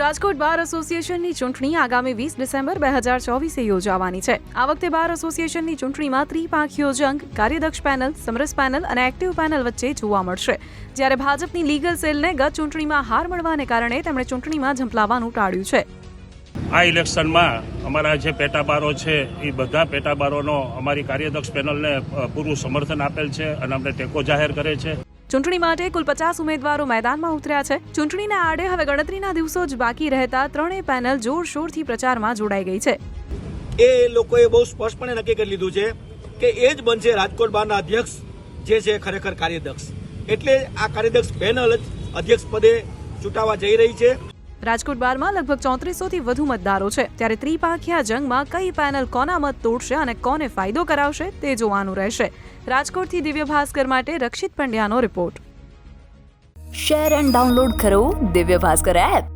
રાજકોટ બાર એસોસિએશનની ચૂંટણી આગામી 20 ડિસેમ્બર 2024 યોજાવાની છે। આ વખતે બાર એસોસિએશનની ચૂંટણીમાં ત્રિપાંખીયો જંગ કાર્યદક્ષ પેનલ, સમરસ પેનલ અને એક્ટિવ પેનલ વચ્ચે જોવા મળશે। જ્યારે ભાજપની લીગલ સેલને ગત ચૂંટણીમાં હાર મળવાને કારણે તેમણે ચૂંટણીમાં ઝંપલાવવાનું ટાળ્યું છે। આ ઇલેક્શનમાં અમારા જે પેટાબારો છે એ બધા પેટાબારોનો અમારી કાર્યદક્ષ પેનલને પૂરું સમર્થન આપેલ છે અને અમને ટેકો જાહેર કરે છે। ચૂંટણી માટે કુલ 50 ઉમેદવારો મેદાનમાં ઉતર્યા છે। ચૂંટણીના આડે હવે ગણતરીના દિવસો જ બાકી રહેતા ત્રણેય પેનલ જોરશોરથી પ્રચારમાં જોડાઈ ગઈ છે। એ લોકોએ બહુ સ્પષ્ટપણે નક્કી કરી લીધું છે કે એ જ બનશે રાજકોટ બારના અધ્યક્ષ જે છે ખરેખર કાર્યદક્ષ, એટલે આ કાર્યદક્ષ પેનલ જ અધ્યક્ષ પદે ચૂંટાવા જઈ રહી છે। રાજકોટ બારમાં લગભગ 3400થી વધુ મતદારો છે, ત્યારે ત્રિપાંખિયા જંગમાં કઈ પેનલ કોના મત તોડશે અને કોને ફાયદો કરાવશે તે જોવાનું રહેશે। રાજકોટથી દિવ્ય ભાસ્કર માટે રક્ષિત પંડ્યાનો રિપોર્ટ। શેર એન્ડ ડાઉનલોડ કરો દિવ્ય ભાસ્કર એપ।